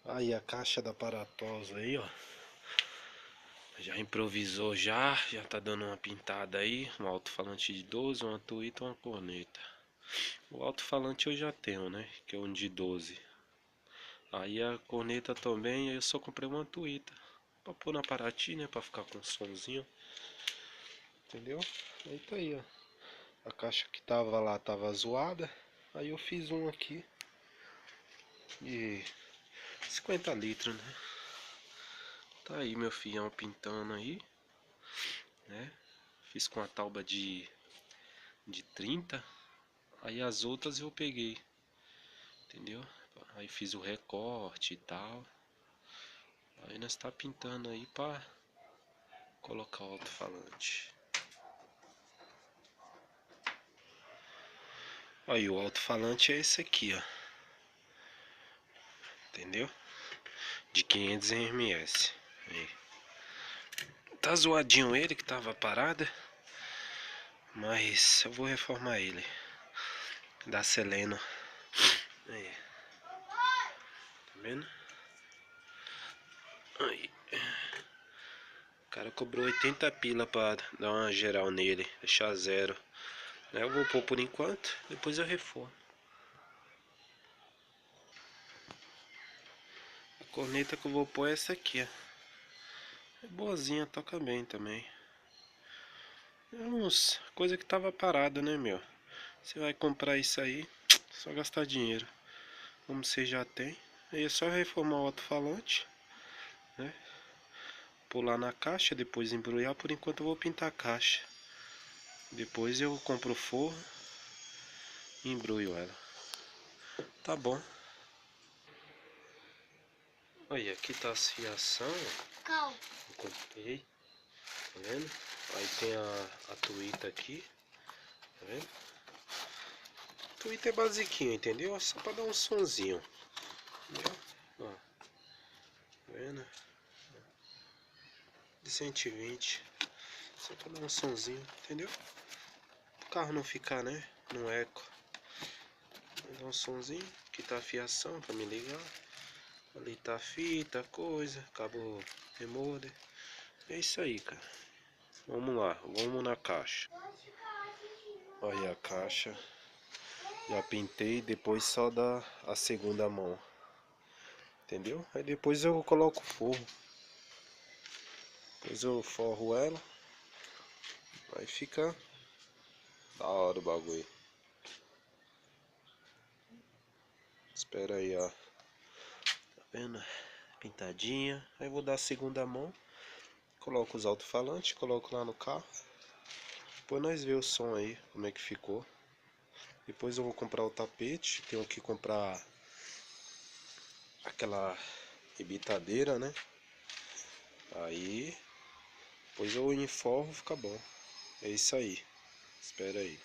Aí a caixa da Paratosa aí, ó. Já improvisou já tá dando uma pintada aí. Um alto-falante de 12, uma tuita e uma corneta. O alto-falante eu já tenho, né? Que é um de 12. Aí a corneta também, aí eu só comprei uma tuita. Pra pôr na Paraty, né? Pra ficar com somzinho. Entendeu? Aí tá aí, ó. A caixa que tava lá tava zoada. Aí eu fiz um aqui. De 50 litros, né? Tá aí meu fião pintando aí, né? Fiz com a tauba de 30. Aí as outras eu peguei, entendeu? Aí fiz o recorte e tal. Aí nós tá pintando aí pra colocar o alto-falante. Aí o alto-falante é esse aqui, ó. Entendeu? De 500 ms. Aí. Tá zoadinho ele que tava parado, mas eu vou reformar ele. Da Seleno. Aí. Tá vendo? Aí. O cara cobrou 80 pila pra dar uma geral nele, deixar zero. Eu vou pôr por enquanto, depois eu reformo. A corneta que eu vou pôr é essa aqui, ó. É boazinha, toca bem também. É uns coisa que tava parada, né, meu? Você vai comprar isso aí, só gastar dinheiro. Como você já tem, aí é só reformar o alto-falante, né? Pular na caixa, depois embrulhar. Por enquanto eu vou pintar a caixa. Depois eu compro o forro e embrulho ela. Tá bom. Olha, aqui tá a fiação. Eu comprei. Tá vendo? Aí tem a tuita aqui. Tá vendo? A tuita é basiquinho, entendeu? Só pra dar um sonzinho. Entendeu? Ó. Tá vendo? De 120. Só pra dar um sonzinho, entendeu? O carro não ficar, né? No eco. Vou dar um sonzinho. Aqui tá a fiação pra me ligar. Ali tá a fita, coisa. Cabo remoder. É isso aí, cara. Vamos lá, vamos na caixa. Olha a caixa. Já pintei, depois só dá a segunda mão. Entendeu? Aí depois eu coloco o forro. Depois eu forro ela. Aí fica da hora o bagulho. Espera aí, ó. Tá vendo? Pintadinha. Aí vou dar a segunda mão. Coloco os alto-falantes, coloco lá no carro. Depois nós vemos o som aí, como é que ficou. Depois eu vou comprar o tapete. Tenho que comprar aquela rebitadeira, né? Aí depois eu informo, fica bom. É isso aí. Espera aí.